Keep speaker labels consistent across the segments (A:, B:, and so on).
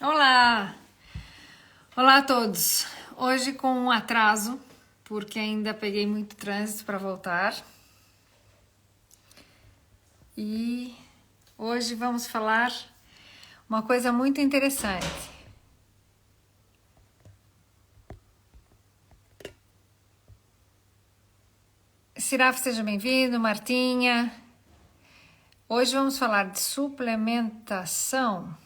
A: Olá! Olá a todos! Hoje com um atraso, porque ainda peguei muito trânsito para voltar. E hoje vamos falar uma coisa muito interessante. Siraf, seja bem-vindo, Martinha. Hoje vamos falar de suplementação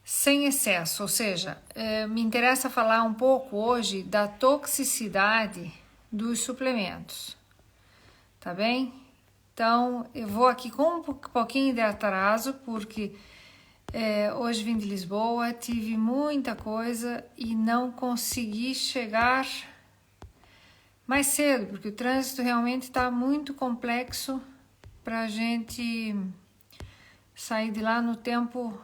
A: sem excesso, ou seja, me interessa falar um pouco hoje da toxicidade dos suplementos, tá bem? Então, eu vou aqui com um pouquinho de atraso, porque hoje vim de Lisboa, tive muita coisa e não consegui chegar mais cedo, porque o trânsito realmente está muito complexo para a gente sair de lá no tempo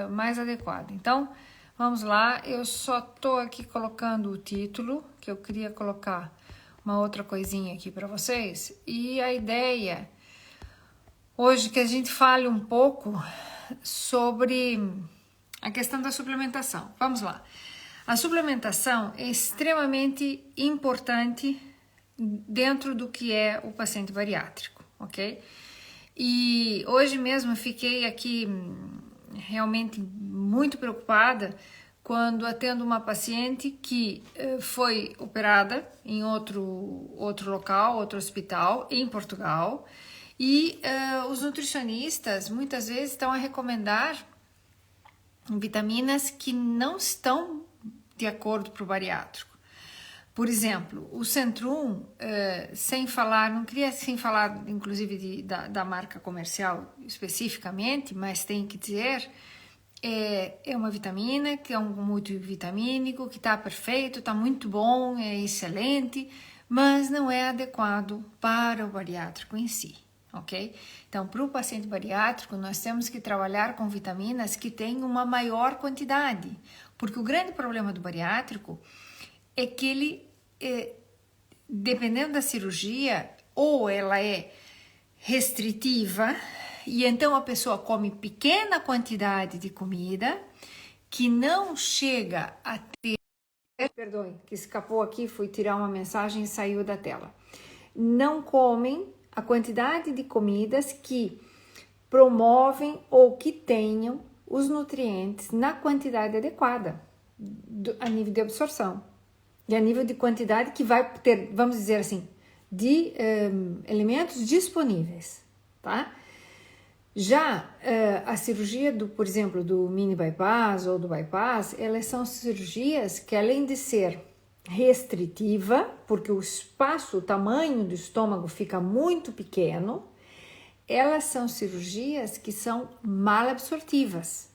A: mais adequado. Então, vamos lá, eu só tô aqui colocando o título, que eu queria colocar uma outra coisinha aqui para vocês, e a ideia hoje que a gente fale um pouco sobre a questão da suplementação. Vamos lá. A suplementação é extremamente importante dentro do que é o paciente bariátrico, ok? E hoje mesmo fiquei aqui realmente muito preocupada quando atendo uma paciente que foi operada em outro local, outro hospital em Portugal, e os nutricionistas muitas vezes estão a recomendar vitaminas que não estão de acordo para o bariátrico. Por exemplo, o Centrum, sem falar, não queria sem falar inclusive da marca comercial especificamente, mas tem que dizer, é uma vitamina que é um multivitamínico, que está perfeito, está muito bom, é excelente, mas não é adequado para o bariátrico em si, ok? Então, para o paciente bariátrico, nós temos que trabalhar com vitaminas que têm uma maior quantidade, porque o grande problema do bariátrico é que ele, dependendo da cirurgia, ou ela é restritiva, e então a pessoa come pequena quantidade de comida, que não chega a ter... Perdoe, que escapou aqui, fui tirar uma mensagem e saiu da tela. Não comem a quantidade de comidas que promovem ou que tenham os nutrientes na quantidade adequada, a nível de absorção. E a nível de quantidade que vai ter, vamos dizer assim, de elementos disponíveis, tá? Já a cirurgia, por exemplo, do mini bypass ou do bypass, elas são cirurgias que, além de ser restritiva, porque o espaço, o tamanho do estômago fica muito pequeno, elas são cirurgias que são mal absortivas.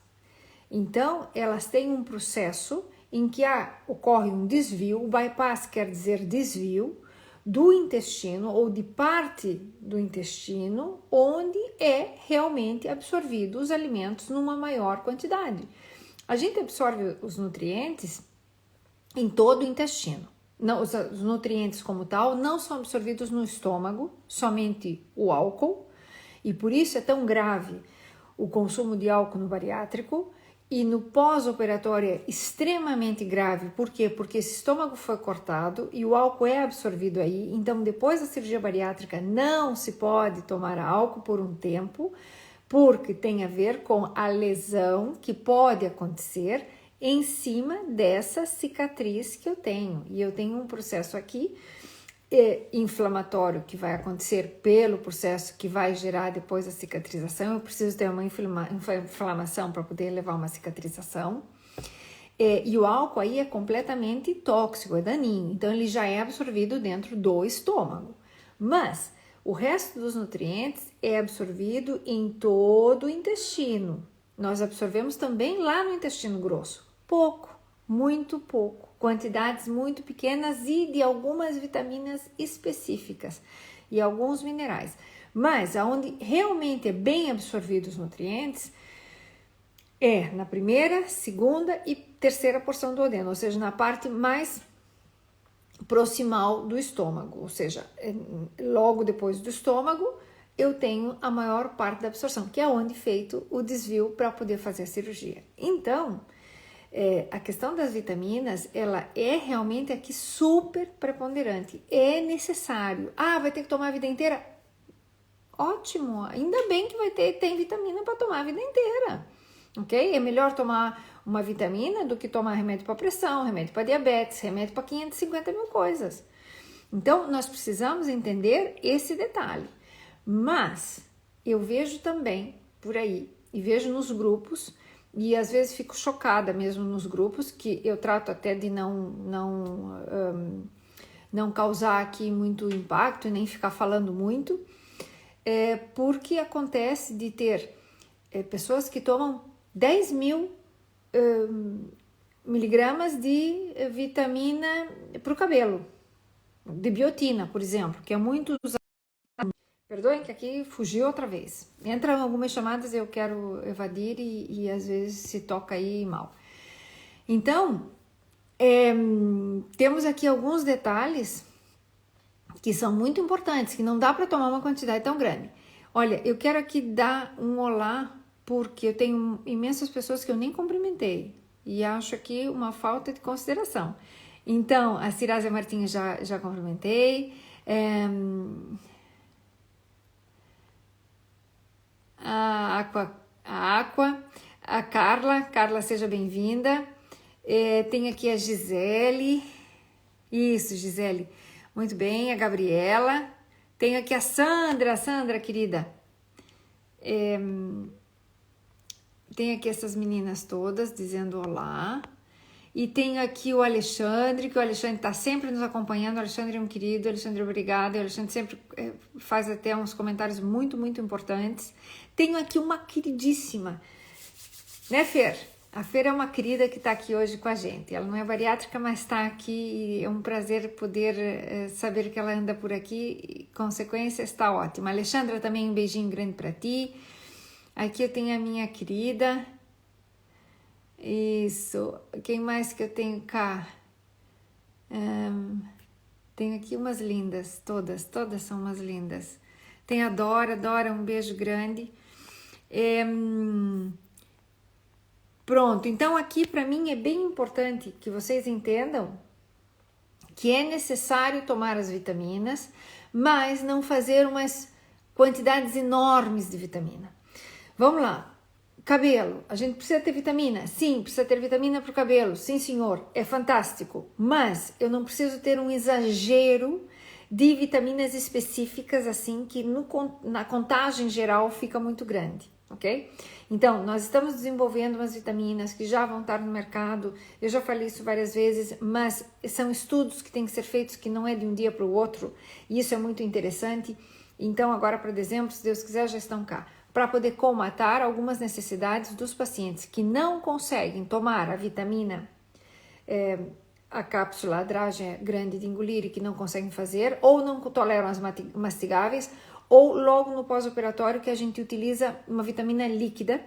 A: Então, elas têm um processo em que ocorre um desvio, o bypass quer dizer desvio do intestino ou de parte do intestino, onde é realmente absorvido os alimentos numa maior quantidade. A gente absorve os nutrientes em todo o intestino. Não, os nutrientes como tal não são absorvidos no estômago, somente o álcool, e por isso é tão grave o consumo de álcool no bariátrico. E no pós-operatório é extremamente grave. Por quê? Porque esse estômago foi cortado e o álcool é absorvido aí. Então, depois da cirurgia bariátrica, não se pode tomar álcool por um tempo, porque tem a ver com a lesão que pode acontecer em cima dessa cicatriz que eu tenho. E eu tenho um processo aqui inflamatório que vai acontecer pelo processo que vai gerar depois a cicatrização. Eu preciso ter uma inflamação para poder levar uma cicatrização. E o álcool aí é completamente tóxico, é daninho. Então, ele já é absorvido dentro do estômago. Mas o resto dos nutrientes é absorvido em todo o intestino. Nós absorvemos também lá no intestino grosso. Pouco, muito pouco. Quantidades muito pequenas e de algumas vitaminas específicas e alguns minerais. Mas aonde realmente é bem absorvido os nutrientes é na primeira, segunda e terceira porção do duodeno, ou seja, na parte mais proximal do estômago, ou seja, logo depois do estômago eu tenho a maior parte da absorção, que é onde feito o desvio para poder fazer a cirurgia. Então, a questão das vitaminas, ela é realmente aqui super preponderante. É necessário. Vai ter que tomar a vida inteira? Ótimo, ainda bem que tem vitamina para tomar a vida inteira, ok? É melhor tomar uma vitamina do que tomar remédio para pressão, remédio para diabetes, remédio para 550 mil coisas. Então, nós precisamos entender esse detalhe. Mas, eu vejo também por aí, e vejo nos grupos, e às vezes fico chocada mesmo nos grupos, que eu trato até de não causar aqui muito impacto e nem ficar falando muito, porque acontece de ter pessoas que tomam 10 mil miligramas de vitamina para o cabelo, de biotina, por exemplo, que é muito usado. Perdoem que aqui fugiu outra vez. Entram algumas chamadas, eu quero evadir e às vezes se toca aí mal. Então, temos aqui alguns detalhes que são muito importantes, que não dá para tomar uma quantidade tão grande. Olha, eu quero aqui dar um olá, porque eu tenho imensas pessoas que eu nem cumprimentei e acho aqui uma falta de consideração. Então, a Cirásia Martins já cumprimentei, a Aqua, a Carla, seja bem-vinda. Tem aqui a Gisele, isso, Gisele, muito bem, a Gabriela. Tenho aqui a Sandra, querida. Tem aqui essas meninas todas dizendo olá. E tenho aqui o Alexandre, que o Alexandre está sempre nos acompanhando. O Alexandre é um querido, Alexandre, obrigada. O Alexandre sempre faz até uns comentários muito, muito importantes. Tenho aqui uma queridíssima, né, Fer? A Fer é uma querida que está aqui hoje com a gente. Ela não é bariátrica, mas está aqui e é um prazer poder saber que ela anda por aqui. E, consequência, está ótima. Alexandra, também um beijinho grande para ti. Aqui eu tenho a minha querida. Isso. Quem mais que eu tenho cá? Tenho aqui umas lindas, todas são umas lindas. Tem a Dora, um beijo grande. Pronto, então aqui para mim é bem importante que vocês entendam que é necessário tomar as vitaminas, mas não fazer umas quantidades enormes de vitamina. Vamos lá. Cabelo, a gente precisa ter vitamina? Sim, precisa ter vitamina para o cabelo. Sim, senhor, é fantástico. Mas eu não preciso ter um exagero de vitaminas específicas, assim, que na contagem geral fica muito grande, ok? Então, nós estamos desenvolvendo umas vitaminas que já vão estar no mercado. Eu já falei isso várias vezes, mas são estudos que têm que ser feitos, que não é de um dia para o outro. E isso é muito interessante. Então, agora para dezembro, se Deus quiser, já estão cá, para poder colmatar algumas necessidades dos pacientes que não conseguem tomar a vitamina, a cápsula, a dragem grande de engolir e que não conseguem fazer, ou não toleram as mastigáveis, ou logo no pós-operatório que a gente utiliza uma vitamina líquida,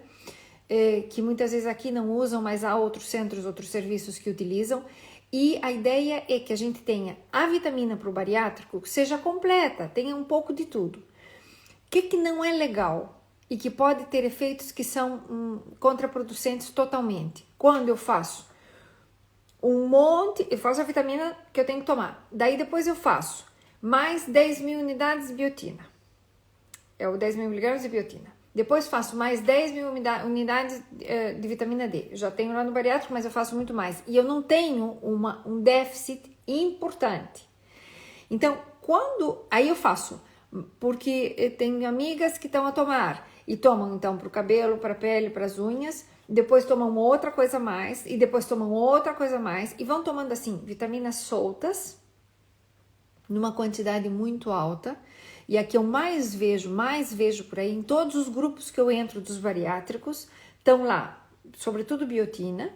A: que muitas vezes aqui não usam, mas há outros centros, outros serviços que utilizam. E a ideia é que a gente tenha a vitamina para o bariátrico que seja completa, tenha um pouco de tudo. O que não é legal e que pode ter efeitos que são contraproducentes totalmente? Quando eu faço eu faço a vitamina que eu tenho que tomar, daí depois eu faço mais 10 mil unidades de biotina, é o 10 mil miligramas de biotina, depois faço mais 10 mil unidades de vitamina D, eu já tenho lá no bariátrico, mas eu faço muito mais, e eu não tenho um déficit importante. Então, aí eu faço, porque eu tenho amigas que estão a tomar, e tomam então para o cabelo, para a pele, para as unhas, depois tomam outra coisa a mais, e depois tomam outra coisa a mais, e vão tomando assim, vitaminas soltas, numa quantidade muito alta, e a que eu mais vejo por aí, em todos os grupos que eu entro dos bariátricos, estão lá, sobretudo biotina,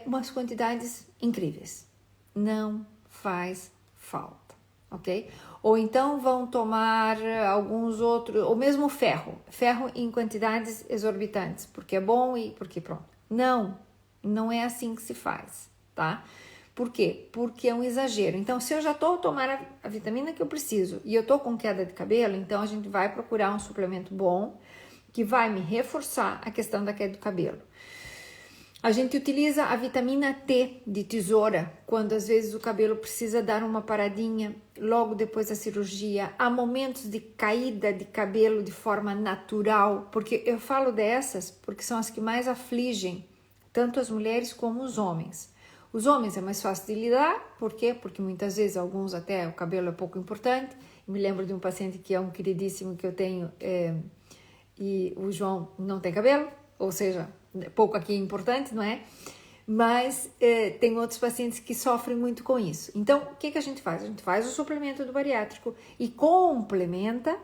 A: umas quantidades incríveis. Não faz falta, ok? Ou então vão tomar alguns outros, ou mesmo ferro em quantidades exorbitantes, porque é bom e porque pronto. Não é assim que se faz, tá? Por quê? Porque é um exagero. Então, se eu já estou a tomar a vitamina que eu preciso e eu estou com queda de cabelo, então a gente vai procurar um suplemento bom que vai me reforçar a questão da queda do cabelo. A gente utiliza a vitamina T de tesoura quando às vezes o cabelo precisa dar uma paradinha logo depois da cirurgia. Há momentos de caída de cabelo de forma natural, porque eu falo dessas porque são as que mais afligem tanto as mulheres como os homens. Os homens é mais fácil de lidar, por quê? Porque muitas vezes alguns até o cabelo é pouco importante. Me lembro de um paciente que é um queridíssimo que eu tenho e o João não tem cabelo, ou seja, pouco aqui é importante, não é? Mas tem outros pacientes que sofrem muito com isso. Então, o que a gente faz? A gente faz o suplemento do bariátrico e complementa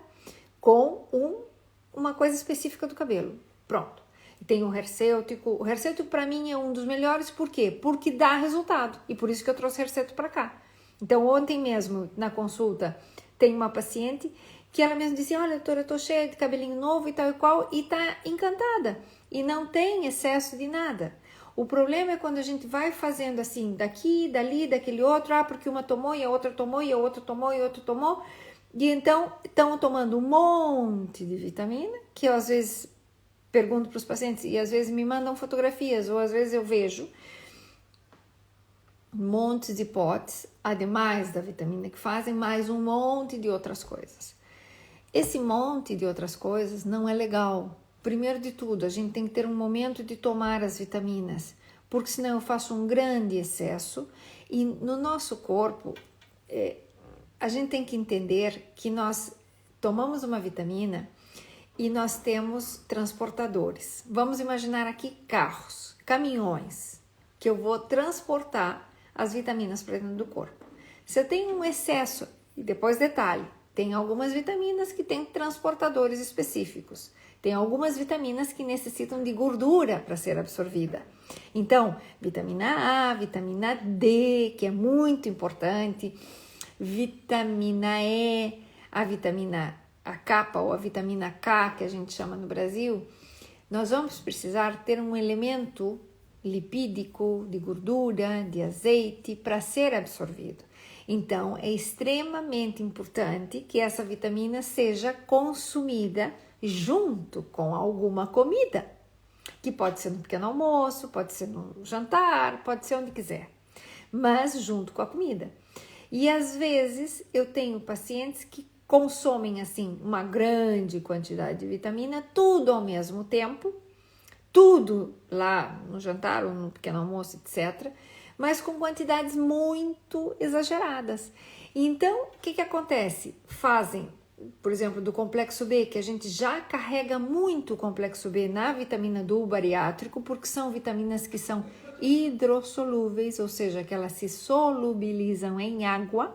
A: com uma coisa específica do cabelo. Pronto. Tem o Hercêutico. O Hercêutico para mim é um dos melhores, por quê? Porque dá resultado e por isso que eu trouxe o Hercêutico para cá. Então, ontem mesmo, na consulta, tem uma paciente que ela mesmo disse, olha, doutora, eu tô cheia de cabelinho novo e tal e qual, e tá encantada. E não tem excesso de nada. O problema é quando a gente vai fazendo assim, daqui, dali, daquele outro, porque uma tomou e a outra tomou e a outra tomou e a outra tomou. E então, estão tomando um monte de vitamina, que eu às vezes pergunto para os pacientes e às vezes me mandam fotografias, ou às vezes eu vejo montes de potes, ademais da vitamina que fazem, mais um monte de outras coisas. Esse monte de outras coisas não é legal. Primeiro de tudo, a gente tem que ter um momento de tomar as vitaminas, porque senão eu faço um grande excesso e no nosso corpo a gente tem que entender que nós tomamos uma vitamina e nós temos transportadores. Vamos imaginar aqui carros, caminhões, que eu vou transportar as vitaminas para dentro do corpo. Se eu tenho um excesso, e depois detalhe, tem algumas vitaminas que têm transportadores específicos. Tem algumas vitaminas que necessitam de gordura para ser absorvida. Então, vitamina A, vitamina D, que é muito importante, vitamina E, a capa ou a vitamina K, que a gente chama no Brasil, nós vamos precisar ter um elemento lipídico, de gordura, de azeite, para ser absorvido. Então, é extremamente importante que essa vitamina seja consumida junto com alguma comida, que pode ser no pequeno almoço, pode ser no jantar, pode ser onde quiser, mas junto com a comida. E às vezes eu tenho pacientes que consomem assim uma grande quantidade de vitamina, tudo ao mesmo tempo, tudo lá no jantar ou no pequeno almoço, etc., mas com quantidades muito exageradas. Então, o que acontece? Fazem, por exemplo, do complexo B, que a gente já carrega muito o complexo B na vitamina do bariátrico, porque são vitaminas que são hidrossolúveis, ou seja, que elas se solubilizam em água,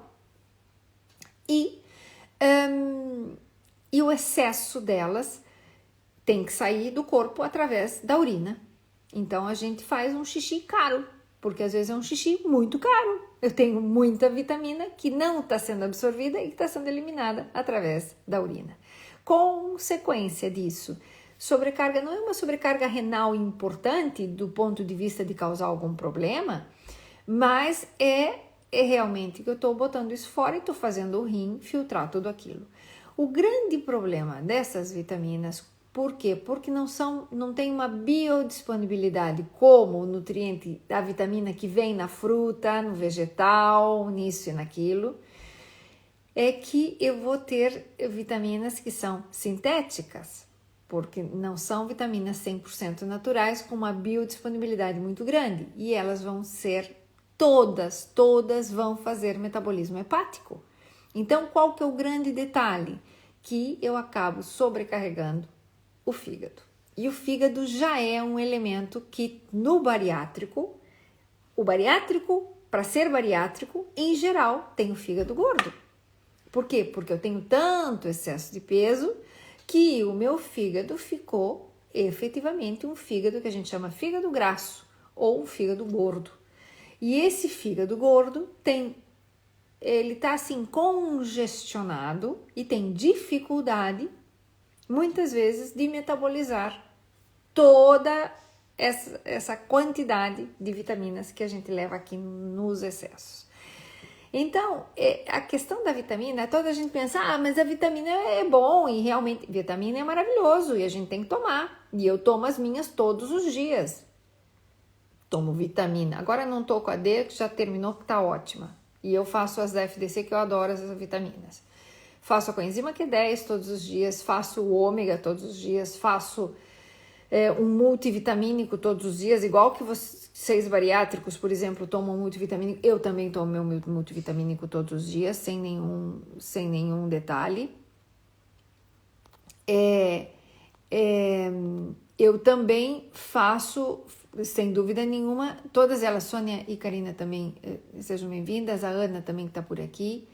A: e o excesso delas tem que sair do corpo através da urina. Então, a gente faz um xixi caro, porque às vezes é um xixi muito caro. Eu tenho muita vitamina que não está sendo absorvida e que está sendo eliminada através da urina. Consequência disso, sobrecarga não é uma sobrecarga renal importante do ponto de vista de causar algum problema, mas é realmente que eu estou botando isso fora e estou fazendo o rim filtrar tudo aquilo. O grande problema dessas vitaminas, por quê? Porque não tem uma biodisponibilidade como o nutriente da vitamina que vem na fruta, no vegetal, nisso e naquilo, é que eu vou ter vitaminas que são sintéticas, porque não são vitaminas 100% naturais com uma biodisponibilidade muito grande e elas vão ser todas vão fazer metabolismo hepático. Então, qual que é o grande detalhe? Que eu acabo sobrecarregando o fígado. E o fígado já é um elemento que no bariátrico, o bariátrico, para ser bariátrico, em geral, tem o fígado gordo. Por quê? Porque eu tenho tanto excesso de peso que o meu fígado ficou efetivamente um fígado que a gente chama fígado grasso ou fígado gordo. E esse fígado gordo ele está assim congestionado e tem dificuldade muitas vezes de metabolizar toda essa quantidade de vitaminas que a gente leva aqui nos excessos. Então, a questão da vitamina, toda a gente pensa, mas a vitamina é bom e realmente, vitamina é maravilhoso e a gente tem que tomar. E eu tomo as minhas todos os dias. Tomo vitamina. Agora não tô com a D, que já terminou, que tá ótima. E eu faço as da FDC, que eu adoro essas vitaminas. Faço a coenzima Q10 todos os dias, faço o ômega todos os dias, faço um multivitamínico todos os dias, igual que vocês bariátricos, por exemplo, tomam multivitamínico, eu também tomo meu multivitamínico todos os dias, sem nenhum detalhe. Eu também faço, sem dúvida nenhuma, todas elas, Sônia e Karina também, sejam bem-vindas, a Ana também que está por aqui.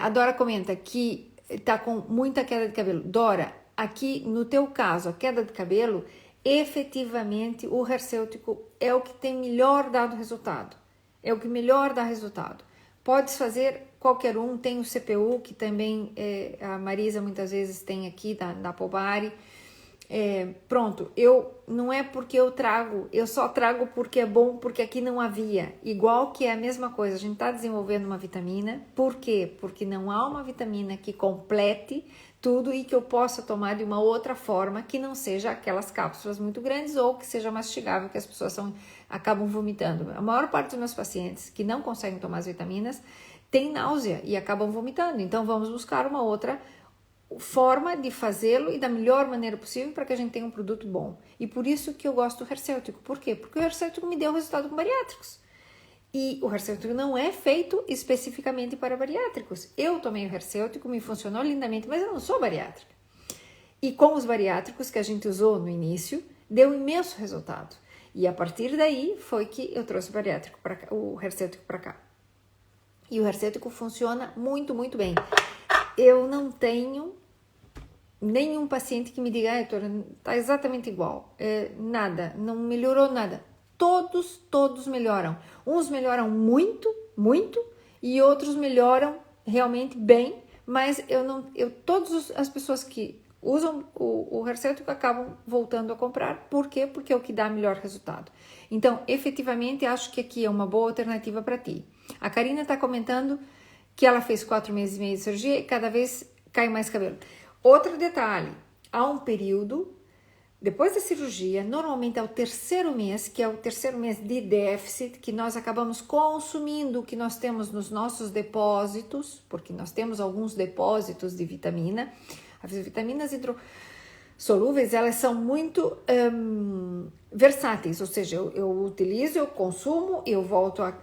A: A Dora comenta que está com muita queda de cabelo. Dora, aqui no teu caso, a queda de cabelo, efetivamente o Hercêutico é o que tem melhor dado resultado. É o que melhor dá resultado. Podes fazer qualquer um, tem o CPU, que também a Marisa muitas vezes tem aqui da Pobari. Pronto, não é porque eu só trago porque é bom, porque aqui não havia. Igual que é a mesma coisa, a gente está desenvolvendo uma vitamina. Por quê? Porque não há uma vitamina que complete tudo e que eu possa tomar de uma outra forma que não seja aquelas cápsulas muito grandes ou que seja mastigável, que as pessoas acabam vomitando. A maior parte dos meus pacientes que não conseguem tomar as vitaminas tem náusea e acabam vomitando. Então vamos buscar uma outra forma de fazê-lo e da melhor maneira possível para que a gente tenha um produto bom. E por isso que eu gosto do Hercêutico. Por quê? Porque o Hercêutico me deu resultado com bariátricos. E o Hercêutico não é feito especificamente para bariátricos. Eu tomei o Hercêutico, me funcionou lindamente, mas eu não sou bariátrica. E com os bariátricos que a gente usou no início, deu imenso resultado. E a partir daí foi que eu trouxe o Hercêutico para cá. E o Hercêutico funciona muito, muito bem. Eu não tenho nenhum paciente que me diga, doutora, tá exatamente igual. Nada, não melhorou nada. Todos melhoram. Uns melhoram muito, muito, e outros melhoram realmente bem, mas todas as pessoas que usam o Hercêutico acabam voltando a comprar. Por quê? Porque é o que dá melhor resultado. Então, efetivamente, acho que aqui é uma boa alternativa para ti. A Karina está comentando que ela fez 4 meses e meio de cirurgia e cada vez cai mais cabelo. Outro detalhe, há um período, depois da cirurgia, normalmente é o 3º mês, que é o 3º mês de déficit, que nós acabamos consumindo o que nós temos nos nossos depósitos, porque nós temos alguns depósitos de vitamina. As vitaminas hidrossolúveis, elas são muito versáteis, ou seja, eu utilizo, eu consumo, eu volto a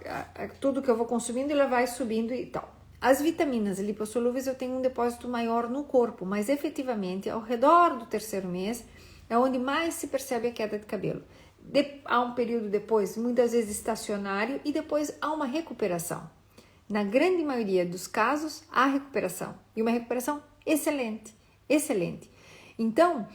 A: tudo que eu vou consumindo e ela vai subindo e tal. As vitaminas lipossolúveis eu tenho um depósito maior no corpo, mas efetivamente ao redor do 3º mês é onde mais se percebe a queda de cabelo. Há um período depois, muitas vezes estacionário, e depois há uma recuperação. Na grande maioria dos casos, há recuperação, e uma recuperação excelente, excelente. Então,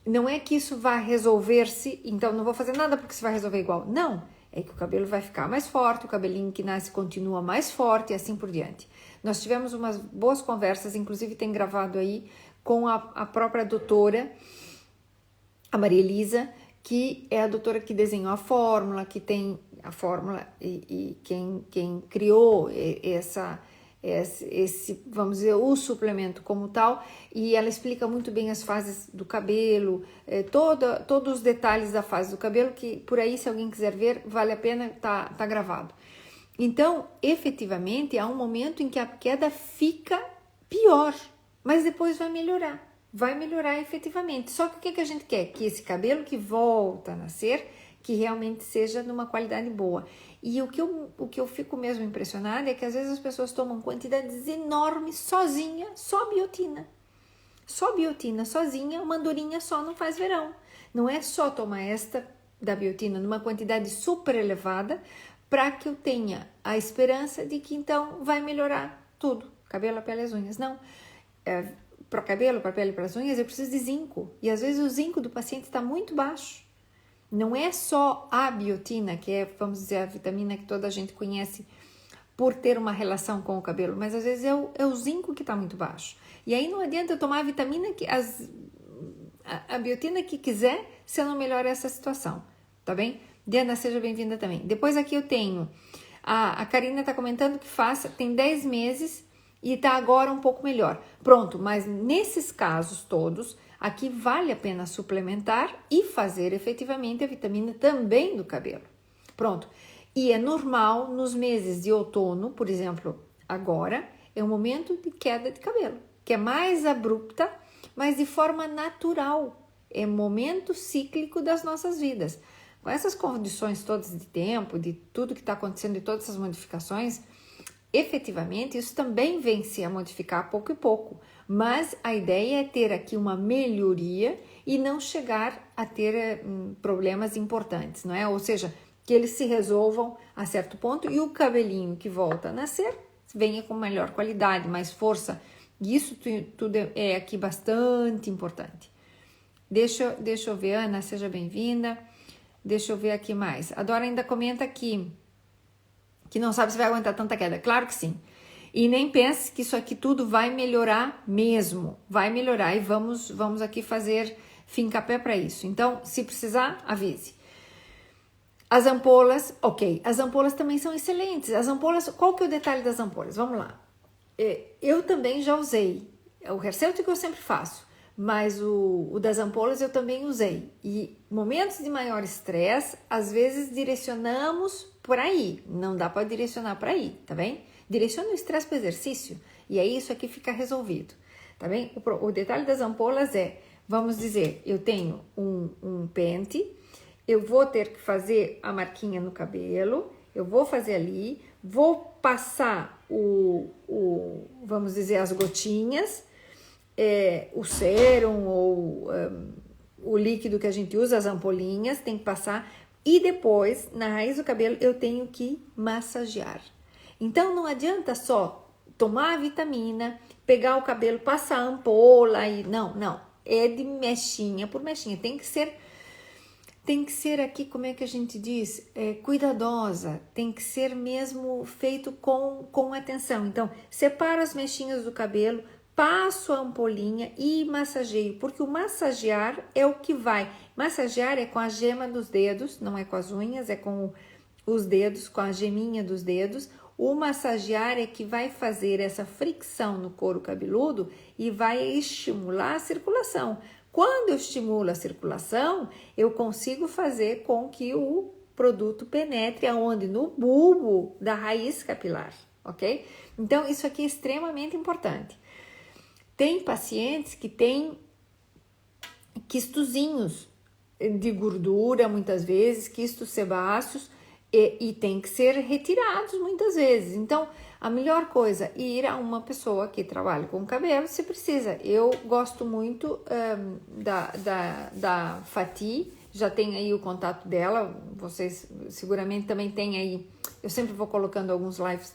A: não é que isso vai resolver-se, então não vou fazer nada porque se vai resolver igual. Não, é que o cabelo vai ficar mais forte, o cabelinho que nasce continua mais forte e assim por diante. Nós tivemos umas boas conversas, inclusive tem gravado aí com a própria doutora, a Maria Elisa, que é a doutora que desenhou a fórmula, que tem a fórmula e quem criou esse, vamos dizer, o suplemento como tal, e ela explica muito bem as fases do cabelo, todos os detalhes da fase do cabelo, que por aí, se alguém quiser ver, vale a pena, tá gravado. Então, efetivamente, há um momento em que a queda fica pior, mas depois vai melhorar efetivamente. Só que o que a gente quer? Que esse cabelo que volta a nascer, que realmente seja numa qualidade boa. E o que eu fico mesmo impressionada é que às vezes as pessoas tomam quantidades enormes sozinha, só biotina. Só biotina sozinha, uma andorinha só não faz verão. Não é só tomar esta da biotina numa quantidade super elevada para que eu tenha a esperança de que então vai melhorar tudo. Cabelo, a pele e as unhas. Não. Para o cabelo, para a pele e para as unhas, eu preciso de zinco. E às vezes o zinco do paciente está muito baixo. Não é só a biotina, que é, vamos dizer, a vitamina que toda a gente conhece por ter uma relação com o cabelo, mas às vezes é o zinco que está muito baixo. E aí não adianta eu tomar a vitamina, a biotina que quiser, se eu não melhorar essa situação. tá bem? Diana, seja bem-vinda também. Depois aqui eu tenho, a Karina tá comentando que tem 10 meses e tá agora um pouco melhor. Pronto, mas nesses casos todos, aqui vale a pena suplementar e fazer efetivamente a vitamina também do cabelo. Pronto. E é normal nos meses de outono, por exemplo, agora é um momento de queda de cabelo, que é mais abrupta, mas de forma natural. É momento cíclico das nossas vidas. Com essas condições todas de tempo, de tudo que está acontecendo, de todas essas modificações, efetivamente isso também vem se a modificar pouco e pouco. Mas a ideia é ter aqui uma melhoria e não chegar a ter problemas importantes, não é? Ou seja, que eles se resolvam a certo ponto e o cabelinho que volta a nascer venha com melhor qualidade, mais força. E isso tudo é aqui bastante importante. Deixa eu ver, Ana, seja bem-vinda. Deixa eu ver aqui mais. A Dora ainda comenta aqui que não sabe se vai aguentar tanta queda. Claro que sim. E nem pense que isso aqui tudo vai melhorar mesmo. Vai melhorar e vamos aqui fazer fincapé para isso. Então, se precisar, avise. As ampolas, ok. As ampolas também são excelentes. As ampolas, qual que é o detalhe das ampolas? Vamos lá. Eu também já usei. O hair que eu sempre faço. Mas o das ampolas eu também usei. E momentos de maior estresse, às vezes direcionamos por aí. Não dá para direcionar para aí, tá bem? Direciona o estresse para o exercício. E aí isso aqui fica resolvido, tá bem? O detalhe das ampolas é, vamos dizer, eu tenho um pente, eu vou ter que fazer a marquinha no cabelo, eu vou fazer ali, vou passar vamos dizer, as gotinhas, o sérum ou o líquido que a gente usa, as ampolinhas, tem que passar. E depois, na raiz do cabelo, eu tenho que massagear. Então, não adianta só tomar a vitamina, pegar o cabelo, passar a ampola e... Não. É de mechinha por mechinha. Tem que ser aqui, como é que a gente diz? Cuidadosa. Tem que ser mesmo feito com atenção. Então, separo as mechinhas do cabelo, passo a ampolinha e massageio, porque o massagear é o que vai. Massagear é com a gema dos dedos, não é com as unhas, é com os dedos, com a geminha dos dedos. O massagear é que vai fazer essa fricção no couro cabeludo e vai estimular a circulação. Quando eu estimulo a circulação, eu consigo fazer com que o produto penetre aonde? No bulbo da raiz capilar, ok? Então, isso aqui é extremamente importante. Tem pacientes que têm quistozinhos de gordura, muitas vezes, quistos sebáceos, e tem que ser retirados muitas vezes. Então, a melhor coisa é ir a uma pessoa que trabalha com cabelo, se precisa. Eu gosto muito da Fati, já tem aí o contato dela, vocês seguramente também têm aí. Eu sempre vou colocando alguns lives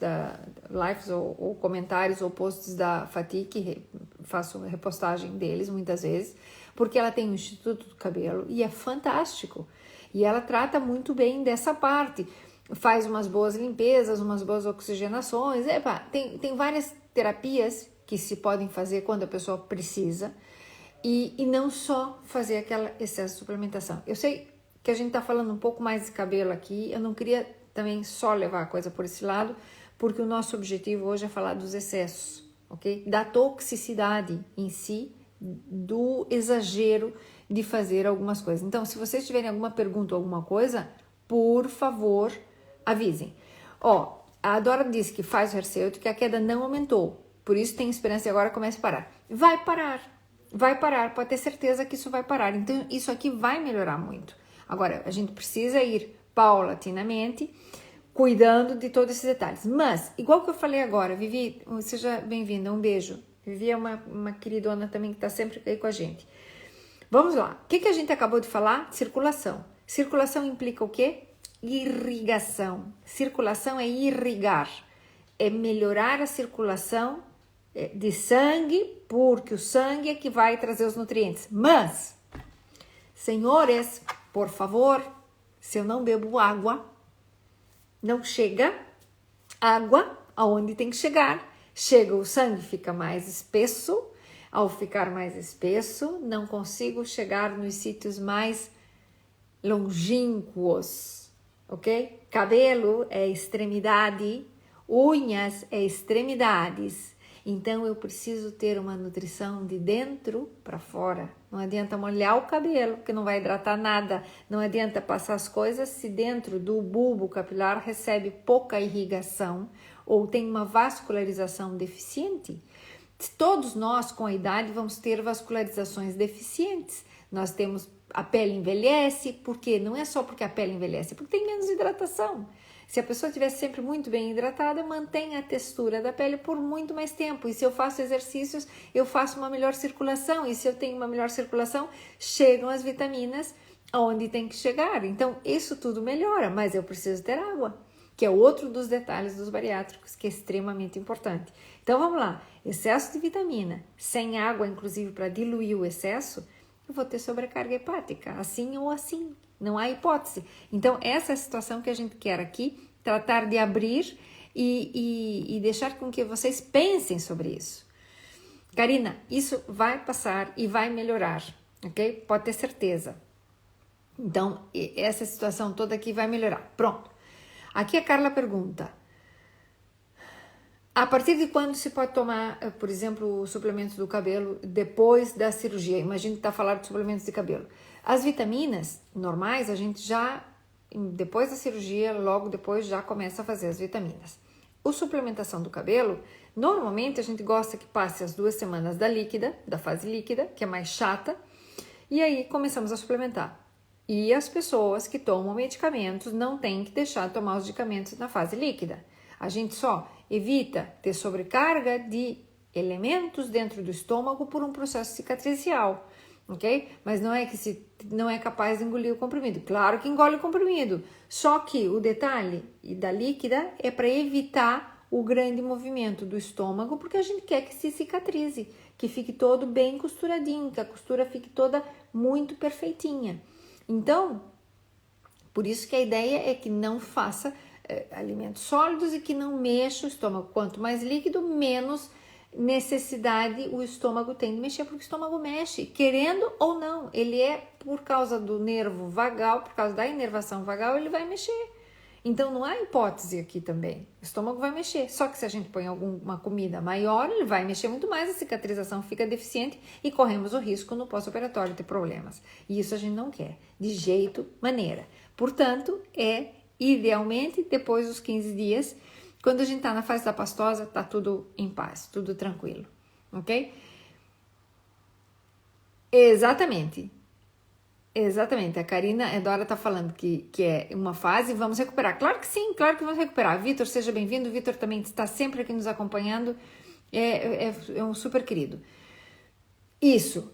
A: ou comentários ou posts da Fati, que faço repostagem deles muitas vezes, porque ela tem um Instituto do Cabelo e é fantástico. E ela trata muito bem dessa parte, faz umas boas limpezas, umas boas oxigenações, tem várias terapias que se podem fazer quando a pessoa precisa, e não só fazer aquela excesso de suplementação. Eu sei que a gente está falando um pouco mais de cabelo aqui, eu não queria também só levar a coisa por esse lado, porque o nosso objetivo hoje é falar dos excessos, ok? Da toxicidade em si, do exagero de fazer algumas coisas. Então, se vocês tiverem alguma pergunta ou alguma coisa, por favor, avisem. A Dora disse que faz o hair que a queda não aumentou, por isso tem esperança e agora começa a parar. Vai parar, pode ter certeza que isso vai parar. Então, isso aqui vai melhorar muito. Agora, a gente precisa ir paulatinamente, cuidando de todos esses detalhes. Mas, igual que eu falei agora, Vivi, seja bem-vinda, um beijo. Vivi é uma queridona também que está sempre aí com a gente. Vamos lá. O que a gente acabou de falar? Circulação. Circulação implica o quê? Irrigação. Circulação é irrigar. É melhorar a circulação de sangue, porque o sangue é que vai trazer os nutrientes. Mas, senhores, por favor, se eu não bebo água, não chega água aonde tem que chegar. Chega o sangue, fica mais espesso. Ao ficar mais espesso, não consigo chegar nos sítios mais longínquos, ok? Cabelo é extremidade, unhas é extremidades. Então eu preciso ter uma nutrição de dentro para fora. Não adianta molhar o cabelo, que não vai hidratar nada. Não adianta passar as coisas se dentro do bulbo capilar recebe pouca irrigação ou tem uma vascularização deficiente. Todos nós, com a idade, vamos ter vascularizações deficientes. Nós temos, a pele envelhece, porque não é só porque a pele envelhece, é porque tem menos hidratação. Se a pessoa estiver sempre muito bem hidratada, mantém a textura da pele por muito mais tempo. E se eu faço exercícios, eu faço uma melhor circulação. E se eu tenho uma melhor circulação, chegam as vitaminas aonde tem que chegar. Então, isso tudo melhora, mas eu preciso ter água, que é outro dos detalhes dos bariátricos, que é extremamente importante. Então, vamos lá. Excesso de vitamina, sem água, inclusive, para diluir o excesso, eu vou ter sobrecarga hepática, assim ou assim. Não há hipótese. Então, essa é a situação que a gente quer aqui, tratar de abrir e deixar com que vocês pensem sobre isso. Karina, isso vai passar e vai melhorar, ok? Pode ter certeza. Então, essa situação toda aqui vai melhorar. Pronto. Aqui a Carla pergunta: a partir de quando se pode tomar, por exemplo, suplementos do cabelo depois da cirurgia? Imagino que está falando de suplementos de cabelo. As vitaminas normais, a gente já, depois da cirurgia, logo depois já começa a fazer as vitaminas. A suplementação do cabelo, normalmente a gente gosta que passe as 2 semanas da fase líquida, que é mais chata, e aí começamos a suplementar. E as pessoas que tomam medicamentos não têm que deixar de tomar os medicamentos na fase líquida. A gente só evita ter sobrecarga de elementos dentro do estômago por um processo cicatricial, ok? Mas não é que se não é capaz de engolir o comprimido. Claro que engole o comprimido, só que o detalhe da líquida é para evitar o grande movimento do estômago, porque a gente quer que se cicatrize, que fique todo bem costuradinho, que a costura fique toda muito perfeitinha. Então, por isso que a ideia é que não faça alimentos sólidos e que não mexa o estômago. Quanto mais líquido, menos necessidade o estômago tem de mexer, porque o estômago mexe, querendo ou não. Ele é por causa do nervo vagal, por causa da inervação vagal, ele vai mexer. Então não há hipótese aqui também. O estômago vai mexer. Só que se a gente põe alguma comida maior, ele vai mexer muito mais, a cicatrização fica deficiente e corremos o risco no pós-operatório ter problemas. E isso a gente não quer, de jeito, maneira. Portanto, idealmente depois dos 15 dias, quando a gente tá na fase da pastosa, tá tudo em paz, tudo tranquilo, ok? Exatamente. Exatamente, a Karina Edora tá falando que é uma fase, vamos recuperar. Claro que sim, claro que vamos recuperar. Vitor, seja bem-vindo. Vitor também está sempre aqui nos acompanhando, é um super querido. Isso,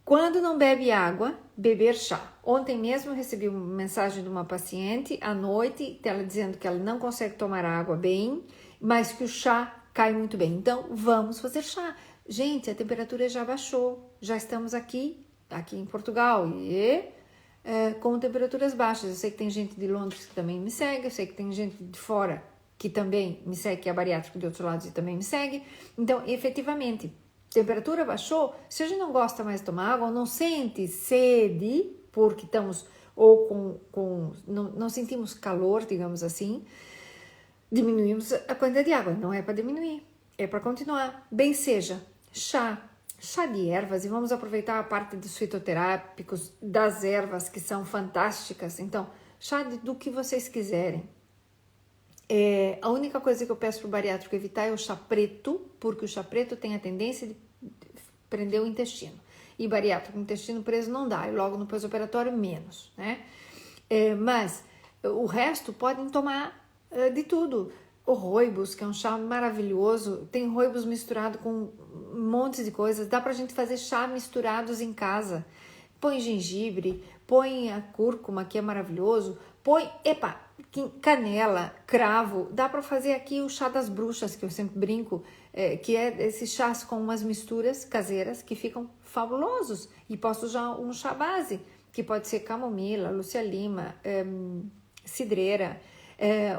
A: quando não bebe água, beber chá. Ontem mesmo eu recebi uma mensagem de uma paciente à noite, ela dizendo que ela não consegue tomar água bem, mas que o chá cai muito bem. Então, vamos fazer chá. Gente, a temperatura já baixou, já estamos aqui em Portugal com temperaturas baixas. Eu sei que tem gente de Londres que também me segue, eu sei que tem gente de fora que também me segue, que é bariátrico de outros lados e também me segue. Então, efetivamente, temperatura baixou, se a gente não gosta mais de tomar água, ou não sente sede, porque estamos, ou não sentimos calor, digamos assim, diminuímos a quantidade de água. Não é para diminuir, é para continuar. Bem seja chá de ervas, e vamos aproveitar a parte dos fitoterápicos, das ervas que são fantásticas. Então, chá do que vocês quiserem. A única coisa que eu peço para o bariátrico evitar é o chá preto, porque o chá preto tem a tendência de prender o intestino. E bariátrico com intestino preso não dá, e logo no pós-operatório menos, né? Mas o resto podem tomar de tudo. O rooibos, que é um chá maravilhoso, tem rooibos misturado com um monte de coisas, dá pra gente fazer chá misturados em casa. Põe gengibre, põe a cúrcuma, que é maravilhoso, põe, canela, cravo, dá pra fazer aqui o chá das bruxas, que eu sempre brinco, que é esses chás com umas misturas caseiras que ficam fabulosos. E posso usar um chá base, que pode ser camomila, lúcia lima, cidreira,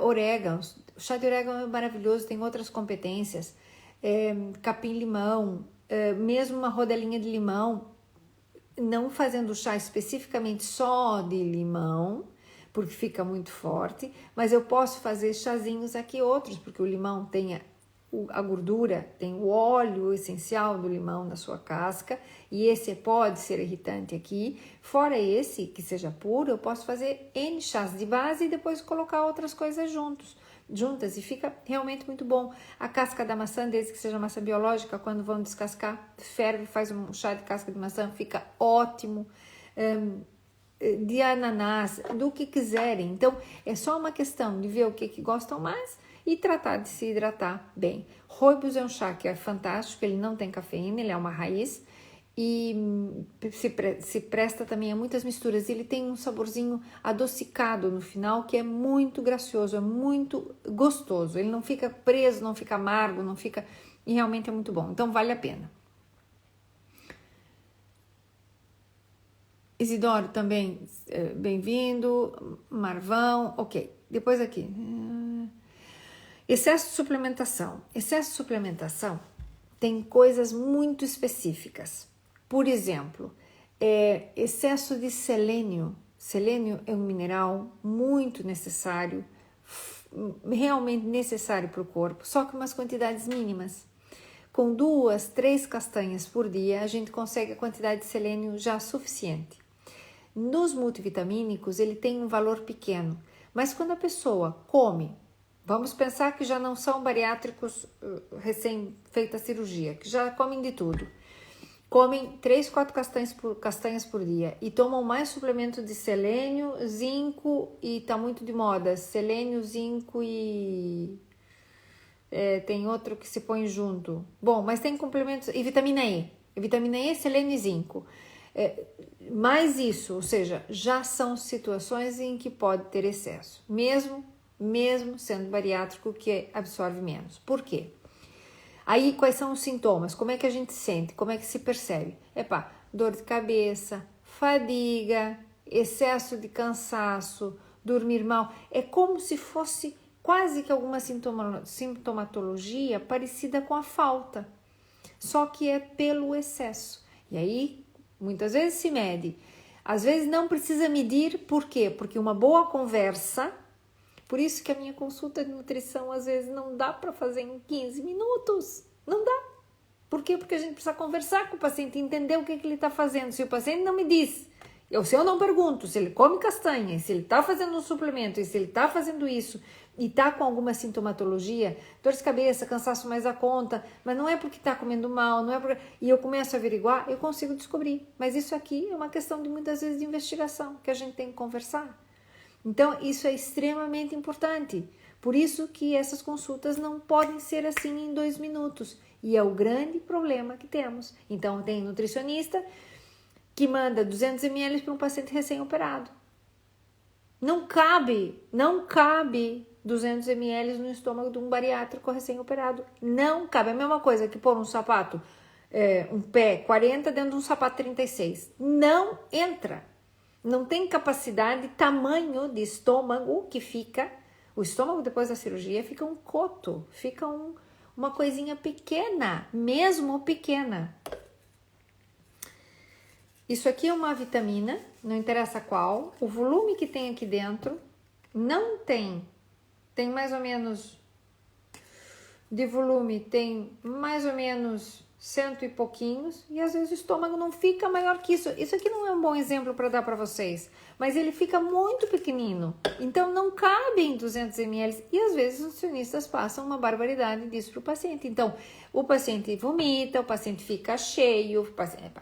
A: orégãos. O chá de orégano é maravilhoso, tem outras competências, capim-limão, mesmo uma rodelinha de limão, não fazendo chá especificamente só de limão, porque fica muito forte, mas eu posso fazer chazinhos aqui outros, porque o limão tem a gordura, tem o óleo essencial do limão na sua casca, e esse pode ser irritante aqui. Fora esse, que seja puro, eu posso fazer N chás de base e depois colocar outras coisas juntas, e fica realmente muito bom. A casca da maçã, desde que seja maçã biológica, quando vão descascar, ferve, faz um chá de casca de maçã, fica ótimo. De ananás, do que quiserem. Então, é só uma questão de ver o que gostam mais e tratar de se hidratar bem. Rooibos é um chá que é fantástico, ele não tem cafeína, ele é uma raiz e se presta também a muitas misturas. Ele tem um saborzinho adocicado no final que é muito gracioso, é muito gostoso. Ele não fica preso, não fica amargo, não fica... E realmente é muito bom, então vale a pena. Isidoro também, bem-vindo. Marvão, ok. Depois aqui. Excesso de suplementação. Excesso de suplementação tem coisas muito específicas. Por exemplo, excesso de selênio. Selênio é um mineral muito necessário, realmente necessário para o corpo, só que umas quantidades mínimas. Com 2, 3 castanhas por dia, a gente consegue a quantidade de selênio já suficiente. Nos multivitamínicos, ele tem um valor pequeno, mas quando a pessoa come, vamos pensar que já não são bariátricos recém-feita a cirurgia, que já comem de tudo, comem 3, 4 castanhas por dia e tomam mais suplemento de selênio, zinco e tá muito de moda, selênio, zinco e... tem outro que se põe junto. Bom, mas tem complementos... E vitamina E. Vitamina E, selênio e zinco. Mais isso, ou seja, já são situações em que pode ter excesso. Mesmo sendo bariátrico, que absorve menos. Por quê? Aí, quais são os sintomas? Como é que a gente sente? Como é que se percebe? Dor de cabeça, fadiga, excesso de cansaço, dormir mal. É como se fosse... quase que alguma sintomatologia parecida com a falta, só que é pelo excesso. E aí, muitas vezes se mede. Às vezes não precisa medir, por quê? Porque uma boa conversa, por isso que a minha consulta de nutrição às vezes não dá para fazer em 15 minutos, não dá. Por quê? Porque a gente precisa conversar com o paciente, entender o que ele está fazendo. Se o paciente não me diz, se eu não pergunto se ele come castanha, se ele está fazendo um suplemento, e se ele está fazendo isso, e está com alguma sintomatologia, dor de cabeça, cansaço mais da conta, mas não é porque está comendo mal, não é porque... E eu começo a averiguar, eu consigo descobrir. Mas isso aqui é uma questão de muitas vezes de investigação, que a gente tem que conversar. Então, isso é extremamente importante. Por isso que essas consultas não podem ser assim em 2 minutos. E é o grande problema que temos. Então, tem nutricionista que manda 200 ml para um paciente recém-operado. Não cabe 200 ml no estômago de um bariátrico recém-operado. Não cabe. É a mesma coisa que pôr um sapato, um pé 40 dentro de um sapato 36. Não entra. Não tem capacidade, tamanho de estômago que fica. O estômago depois da cirurgia fica um coto, fica uma coisinha pequena, mesmo pequena. Isso aqui é uma vitamina, não interessa qual, o volume que tem aqui dentro não tem mais ou menos, de volume tem mais ou menos 100 e pouquinhos, e às vezes o estômago não fica maior que isso. Isso aqui não é um bom exemplo para dar para vocês, mas ele fica muito pequenino, então não cabe em 200 ml, e às vezes os nutricionistas passam uma barbaridade disso para o paciente. Então, o paciente vomita, o paciente fica cheio,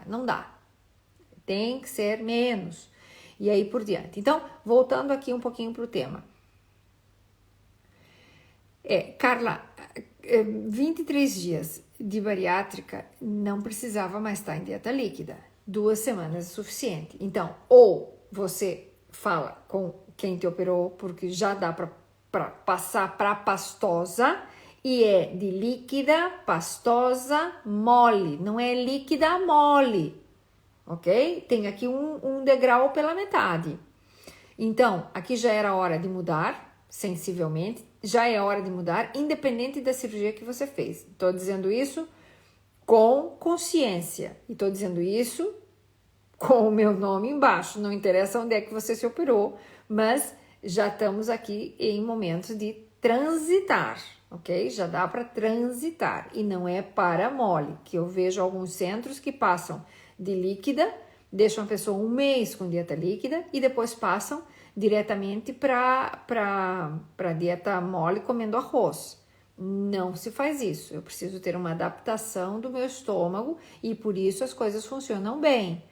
A: não dá. Tem que ser menos. E aí por diante. Então, voltando aqui um pouquinho para o tema. Carla, 23 dias de bariátrica não precisava mais estar em dieta líquida. 2 semanas é suficiente. Então, ou você fala com quem te operou, porque já dá para passar para pastosa, e é de líquida, pastosa, mole. Não é líquida mole. Ok? Tem aqui um degrau pela metade. Então, aqui já era hora de mudar, sensivelmente, já é hora de mudar, independente da cirurgia que você fez. Estou dizendo isso com consciência, e estou dizendo isso com o meu nome embaixo. Não interessa onde é que você se operou, mas já estamos aqui em momentos de transitar, ok? Já dá para transitar e não é para mole, que eu vejo alguns centros que passam de líquida, deixam a pessoa um mês com dieta líquida e depois passam diretamente para dieta mole comendo arroz. Não se faz isso. Eu preciso ter uma adaptação do meu estômago e por isso as coisas funcionam bem,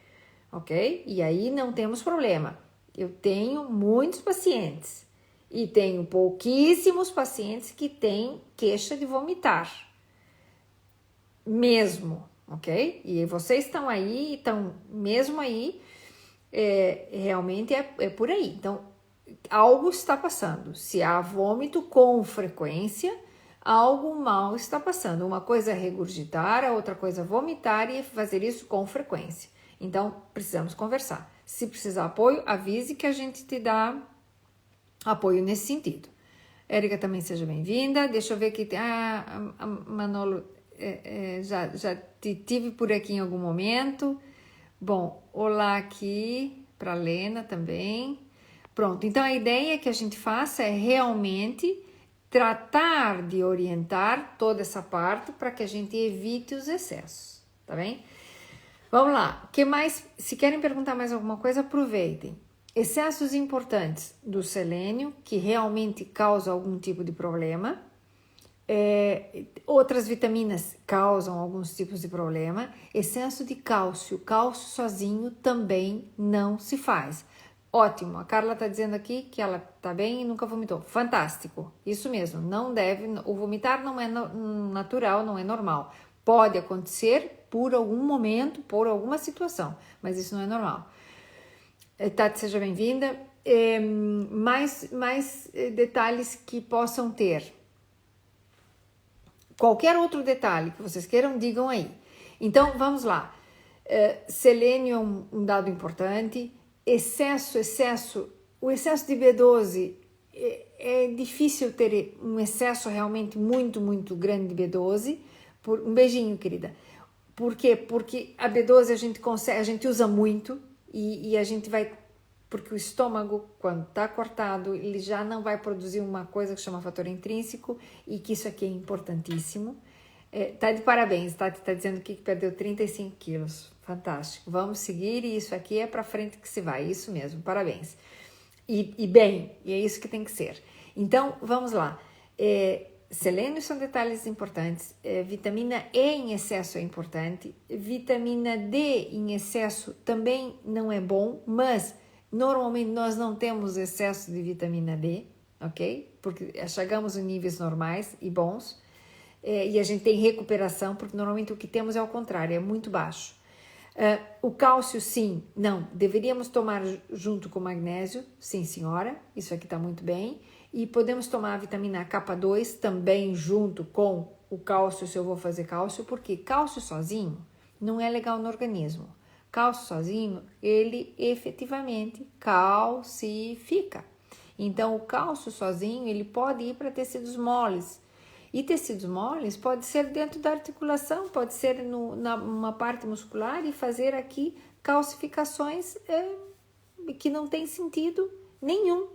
A: ok? E aí não temos problema. Eu tenho muitos pacientes e tenho pouquíssimos pacientes que têm queixa de vomitar, mesmo, ok? E vocês estão aí, estão mesmo aí, realmente é por aí. Então, algo está passando. Se há vômito com frequência, algo mal está passando. Uma coisa é regurgitar, a outra coisa é vomitar e fazer isso com frequência. Então, precisamos conversar. Se precisar apoio, avise que a gente te dá apoio nesse sentido. Érica também seja bem-vinda. Deixa eu ver aqui. A Manolo, já te tive por aqui em algum momento. Bom, olá aqui para a Lena também. Pronto, então a ideia que a gente faça é realmente tratar de orientar toda essa parte para que a gente evite os excessos, tá bem? Vamos lá, o que mais? Se querem perguntar mais alguma coisa, aproveitem. Excessos importantes do selênio, que realmente causam algum tipo de problema. Outras vitaminas causam alguns tipos de problema. Excesso de cálcio. Cálcio sozinho também não se faz. Ótimo, a Carla está dizendo aqui que ela está bem e nunca vomitou. Fantástico, isso mesmo, não deve, o vomitar não é natural, não é normal. Pode acontecer por algum momento, por alguma situação, mas isso não é normal. Tati, seja bem-vinda. Mais detalhes que possam ter. Qualquer outro detalhe que vocês queiram, digam aí. Então, vamos lá. Selênio é um dado importante. O excesso de B12, é difícil ter um excesso realmente muito, muito grande de B12. Um beijinho, querida. Por quê? Porque a B12 a gente usa muito e a gente vai... Porque o estômago, quando está cortado, ele já não vai produzir uma coisa que chama fator intrínseco e que isso aqui é importantíssimo. Tá de parabéns, tá dizendo aqui que perdeu 35 quilos. Fantástico. Vamos seguir e isso aqui é para frente que se vai. Isso mesmo, parabéns. E bem, e é isso que tem que ser. Então, vamos lá. Selênio são detalhes importantes. Vitamina E em excesso é importante. Vitamina D em excesso também não é bom, mas normalmente nós não temos excesso de vitamina D, ok? Porque chegamos em níveis normais e bons. E a gente tem recuperação, porque normalmente o que temos é ao contrário, é muito baixo. O cálcio, sim, não, deveríamos tomar junto com o magnésio, sim senhora, isso aqui está muito bem. E podemos tomar a vitamina K2 também junto com o cálcio, se eu vou fazer cálcio, porque cálcio sozinho não é legal no organismo. Cálcio sozinho, ele efetivamente calcifica. Então, o cálcio sozinho, ele pode ir para tecidos moles. E tecidos moles pode ser dentro da articulação, pode ser numa parte muscular e fazer aqui calcificações que não tem sentido nenhum.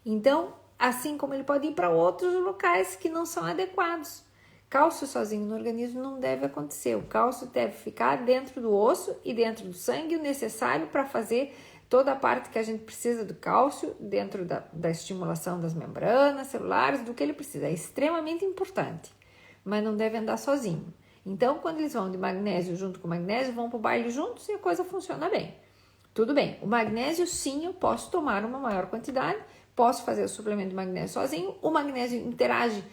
A: Então, assim como ele pode ir para outros locais que não são adequados. Cálcio sozinho no organismo não deve acontecer. O cálcio deve ficar dentro do osso e dentro do sangue, o necessário para fazer toda a parte que a gente precisa do cálcio dentro da estimulação das membranas celulares, do que ele precisa. É extremamente importante, mas não deve andar sozinho. Então, quando eles vão de magnésio junto com magnésio, vão para o baile juntos e a coisa funciona bem. Tudo bem, o magnésio sim, eu posso tomar uma maior quantidade, posso fazer o suplemento de magnésio sozinho. O magnésio interage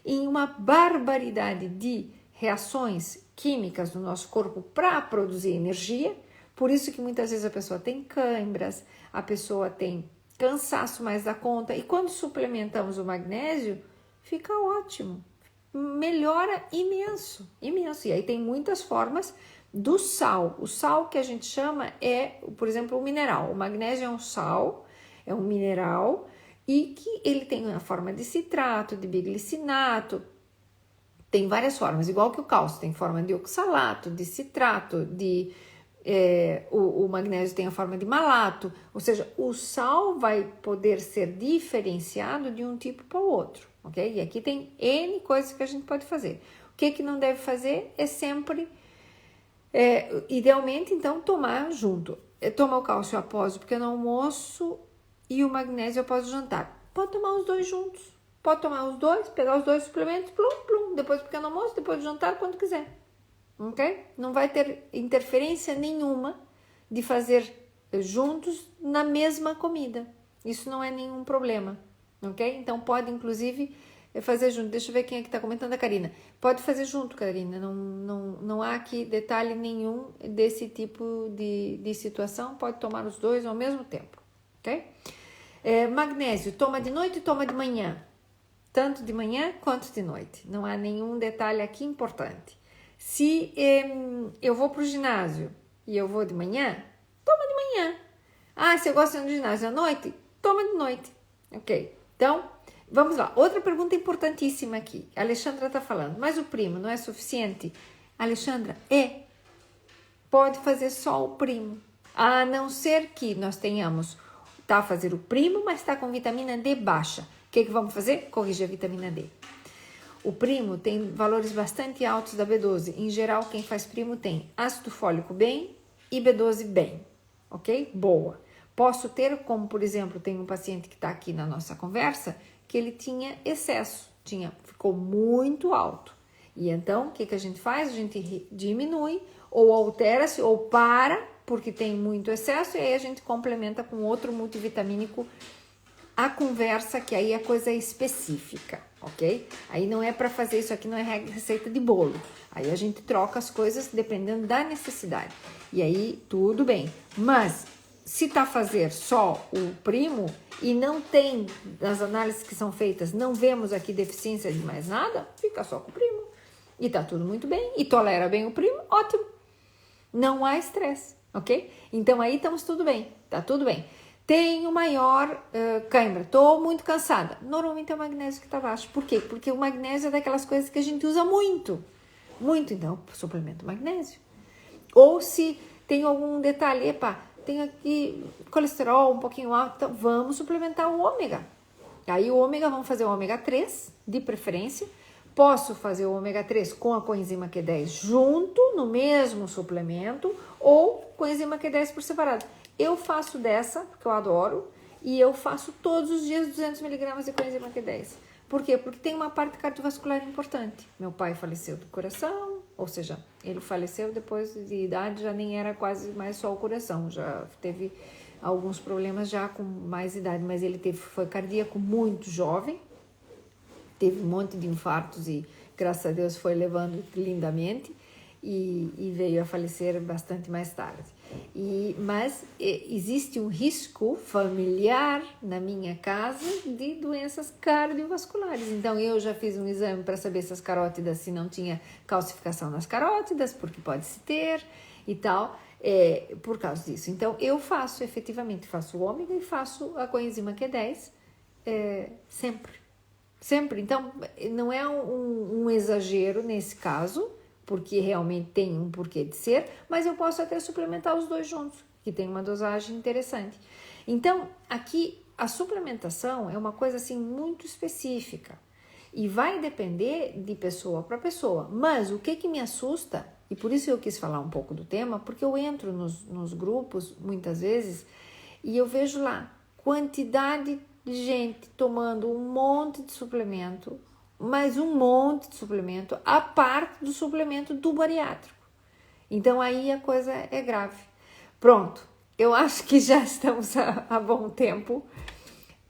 A: em uma barbaridade de reações químicas no nosso corpo para produzir energia. Por isso que muitas vezes a pessoa tem câimbras, a pessoa tem cansaço mais da conta. E quando suplementamos o magnésio, fica ótimo. Melhora imenso, imenso. E aí tem muitas formas do sal. O sal que a gente chama é, por exemplo, o mineral. O magnésio é um sal, é um mineral, e que ele tem a forma de citrato, de biglicinato, tem várias formas, igual que o cálcio, tem forma de oxalato, de citrato, de o magnésio tem a forma de malato, ou seja, o sal vai poder ser diferenciado de um tipo para o outro, ok? E aqui tem N coisas que a gente pode fazer. O que não deve fazer é sempre, idealmente, então, tomar junto. Tomar o cálcio após o pequeno almoço e o magnésio após o jantar. Pode tomar os dois juntos. Pode tomar os dois, pegar os dois suplementos, plum, plum, depois do pequeno almoço, depois do jantar, quando quiser. Ok? Não vai ter interferência nenhuma de fazer juntos na mesma comida. Isso não é nenhum problema. Ok? Então pode, inclusive, fazer junto. Deixa eu ver quem é que está comentando, a Karina. Pode fazer junto, Karina. Não há aqui detalhe nenhum desse tipo de situação. Pode tomar os dois ao mesmo tempo. Ok? Magnésio, toma de noite e toma de manhã. Tanto de manhã quanto de noite. Não há nenhum detalhe aqui importante. Se eu vou para o ginásio e eu vou de manhã, toma de manhã. Se eu gosto de ir no ginásio à noite, toma de noite. Ok? Então, vamos lá. Outra pergunta importantíssima aqui. A Alexandra está falando, mas o primo não é suficiente? Alexandra, pode fazer só o primo. A não ser que nós tenhamos, a fazer o primo, mas está com vitamina D baixa. O que vamos fazer? Corrigir a vitamina D. O primo tem valores bastante altos da B12. Em geral, quem faz primo tem ácido fólico bem e B12 bem. Ok? Boa. Posso ter, como por exemplo, tem um paciente que está aqui na nossa conversa, que ele tinha excesso, ficou muito alto. E então, o que a gente faz? A gente diminui, ou altera-se, ou para, porque tem muito excesso, e aí a gente complementa com outro multivitamínico a conversa, que aí a coisa é específica, ok? Aí não é para fazer isso aqui, não é receita de bolo. Aí a gente troca as coisas dependendo da necessidade. E aí, tudo bem. Mas, se tá fazer só o primo e não tem, nas análises que são feitas, não vemos aqui deficiência de mais nada, fica só com o primo. E tá tudo muito bem, e tolera bem o primo, ótimo. Não há estresse, ok? Então aí estamos tudo bem, tá tudo bem. Tenho maior cãibra, estou muito cansada. Normalmente é o magnésio que está baixo. Por quê? Porque o magnésio é daquelas coisas que a gente usa muito. Muito, então, suplemento magnésio. Ou se tem algum detalhe, tem aqui colesterol um pouquinho alto, então vamos suplementar o ômega. Aí o ômega, vamos fazer o ômega 3, de preferência. Posso fazer o ômega 3 com a coenzima Q10 junto, no mesmo suplemento, ou coenzima Q10 por separado. Eu faço dessa, porque eu adoro, e eu faço todos os dias 200 mg de coenzima Q10. Por quê? Porque tem uma parte cardiovascular importante. Meu pai faleceu do coração, ou seja, ele faleceu depois de idade, já nem era quase mais só o coração, já teve alguns problemas já com mais idade, mas ele foi cardíaco muito jovem, teve um monte de infartos e, graças a Deus, foi levando lindamente e veio a falecer bastante mais tarde. Mas existe um risco familiar na minha casa de doenças cardiovasculares. Então, eu já fiz um exame para saber se as carótidas, se não tinha calcificação nas carótidas, porque pode-se ter e tal, por causa disso. Então, eu efetivamente faço o ômega e faço a coenzima Q10 sempre. Sempre. Então, não é um exagero nesse caso, porque realmente tem um porquê de ser, mas eu posso até suplementar os dois juntos, que tem uma dosagem interessante. Então, aqui, a suplementação é uma coisa assim muito específica e vai depender de pessoa para pessoa. Mas o que me assusta, e por isso eu quis falar um pouco do tema, porque eu entro nos grupos muitas vezes e eu vejo lá quantidade de gente tomando um monte de suplemento, mais um monte de suplemento, a parte do suplemento do bariátrico. Então, aí a coisa é grave. Pronto, eu acho que já estamos há bom tempo,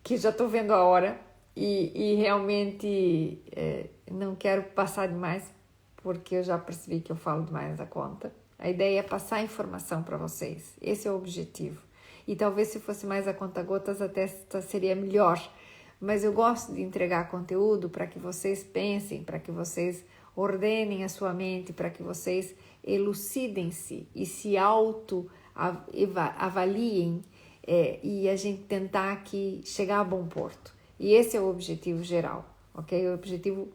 A: que já estou vendo a hora e realmente não quero passar demais, porque eu já percebi que eu falo demais da conta. A ideia é passar informação para vocês, esse é o objetivo. E talvez se fosse mais a conta-gotas até seria melhor, mas eu gosto de entregar conteúdo para que vocês pensem, para que vocês ordenem a sua mente, para que vocês elucidem-se e se auto-avaliem e a gente tentar aqui chegar a bom porto. E esse é o objetivo geral, ok? O objetivo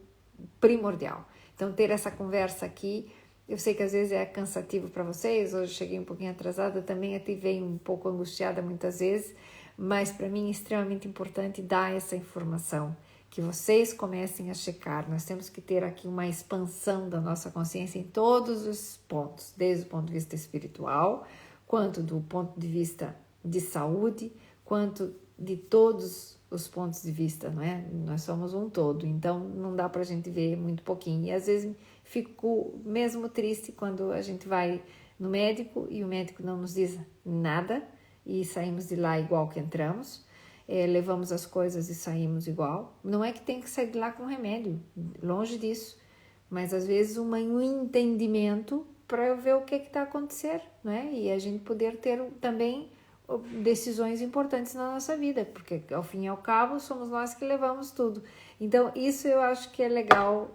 A: primordial. Então, ter essa conversa aqui Eu sei que às vezes é cansativo para vocês, hoje cheguei um pouquinho atrasada, também até venho um pouco angustiada muitas vezes, mas para mim é extremamente importante dar essa informação, que vocês comecem a checar. Nós temos que ter aqui uma expansão da nossa consciência em todos os pontos, desde o ponto de vista espiritual, quanto do ponto de vista de saúde, quanto de todos os pontos de vista, não é? Nós somos um todo, então não dá para a gente ver muito pouquinho. E às vezes fico mesmo triste quando a gente vai no médico e o médico não nos diz nada e saímos de lá igual que entramos, levamos as coisas e saímos igual. Não é que tem que sair de lá com remédio, longe disso, mas às vezes um entendimento para ver o que está acontecendo, né? E a gente poder ter também decisões importantes na nossa vida, porque ao fim e ao cabo somos nós que levamos tudo. Então isso eu acho que é legal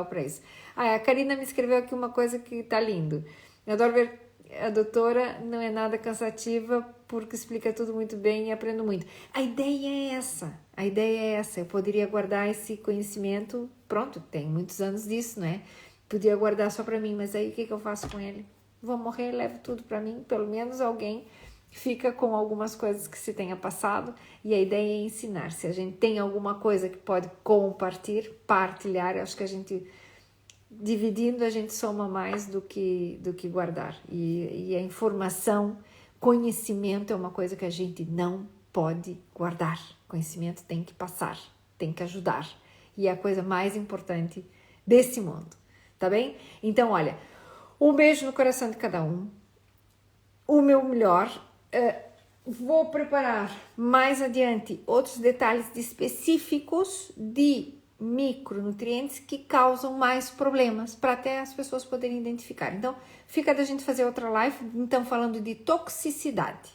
A: para isso. A Karina me escreveu aqui uma coisa que tá lindo. Eu adoro ver a doutora, não é nada cansativa porque explica tudo muito bem e aprendo muito. A ideia é essa, eu poderia guardar esse conhecimento, pronto, tem muitos anos disso, né? Podia guardar só para mim, mas aí o que eu faço com ele? Vou morrer, levo tudo para mim, pelo menos alguém fica com algumas coisas que se tenha passado, e a ideia é ensinar. Se a gente tem alguma coisa que pode partilhar, eu acho que a gente, dividindo, a gente soma mais do que guardar. E a informação, conhecimento é uma coisa que a gente não pode guardar. Conhecimento tem que passar, tem que ajudar. E é a coisa mais importante desse mundo, tá bem? Então, olha, um beijo no coração de cada um. O meu melhor. Vou preparar mais adiante outros detalhes específicos de micronutrientes que causam mais problemas, para até as pessoas poderem identificar. Então, fica da gente fazer outra live, então, falando de toxicidade,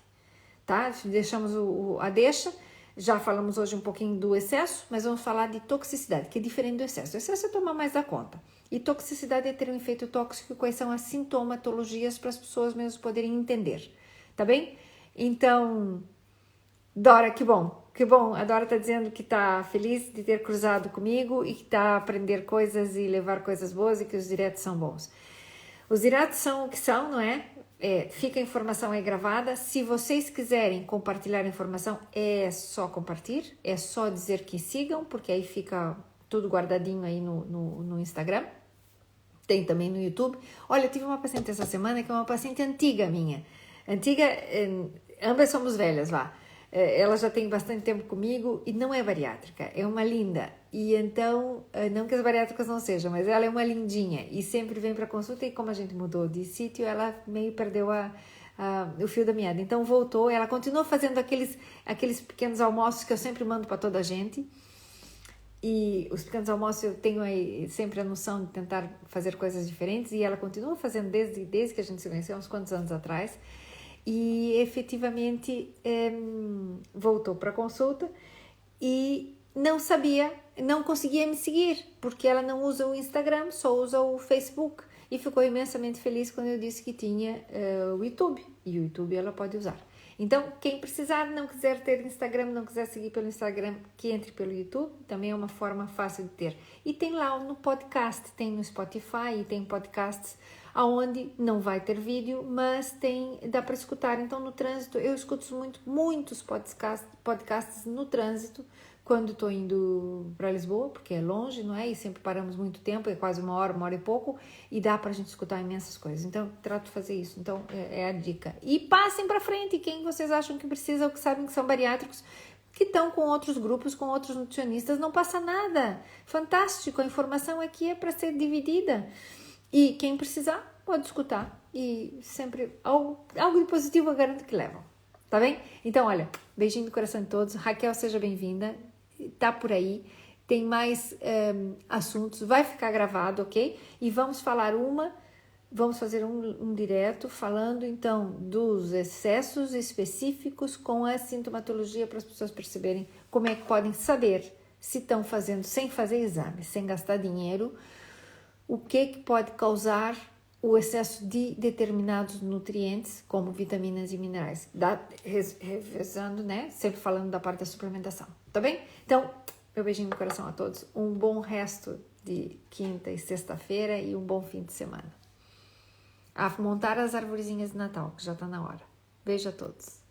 A: tá? Deixamos a deixa, já falamos hoje um pouquinho do excesso, mas vamos falar de toxicidade, que é diferente do excesso. O excesso é tomar mais da conta. E toxicidade é ter um efeito tóxico, quais são as sintomatologias para as pessoas mesmo poderem entender, tá bem? Então, Dora, que bom, a Dora tá dizendo que tá feliz de ter cruzado comigo e que tá a aprender coisas e levar coisas boas e que os diretos são bons. Os diretos são o que são, não é? Fica a informação aí gravada. Se vocês quiserem compartilhar a informação, é só compartilhar, é só dizer que sigam, porque aí fica tudo guardadinho aí no Instagram. Tem também no YouTube. Olha, eu tive uma paciente essa semana que é uma paciente antiga minha. Ambas somos velhas lá. Ela já tem bastante tempo comigo e não é bariátrica, é uma linda. E então, não que as bariátricas não sejam, mas ela é uma lindinha e sempre vem para consulta. E como a gente mudou de sítio, ela meio perdeu o fio da meada. Então voltou, ela continua fazendo aqueles pequenos almoços que eu sempre mando para toda a gente. E os pequenos almoços eu tenho aí sempre a noção de tentar fazer coisas diferentes, e ela continua fazendo desde que a gente se conheceu, uns quantos anos atrás. E efetivamente voltou para a consulta e não conseguia me seguir, porque ela não usa o Instagram, só usa o Facebook, e ficou imensamente feliz quando eu disse que tinha o YouTube, e o YouTube ela pode usar. Então, quem precisar, não quiser ter Instagram, não quiser seguir pelo Instagram, que entre pelo YouTube, também é uma forma fácil de ter. E tem lá no podcast, tem no Spotify, e tem podcasts aonde não vai ter vídeo, mas dá para escutar. Então, no trânsito, eu escuto muitos podcasts no trânsito, quando estou indo para Lisboa, porque é longe, não é? E sempre paramos muito tempo, é quase uma hora e pouco, e dá para a gente escutar imensas coisas. Então, trato de fazer isso. Então, é a dica. E passem para frente quem vocês acham que precisa ou que sabem que são bariátricos, que estão com outros grupos, com outros nutricionistas, não passa nada. Fantástico, a informação aqui é para ser dividida. E quem precisar, pode escutar. E sempre algo de positivo eu garanto que levam. Tá bem? Então, olha, beijinho do coração de todos. Raquel, seja bem-vinda. Tá por aí. Tem mais assuntos. Vai ficar gravado, ok? E vamos fazer um direto falando, então, dos excessos específicos com a sintomatologia para as pessoas perceberem como é que podem saber se estão fazendo sem fazer exame, sem gastar dinheiro, o que pode causar o excesso de determinados nutrientes, como vitaminas e minerais. Revezando, né? Sempre falando da parte da suplementação. Tá bem? Então, meu beijinho no coração a todos. Um bom resto de quinta e sexta-feira e um bom fim de semana. a montar as arvorezinhas de Natal, que já está na hora. Beijo a todos.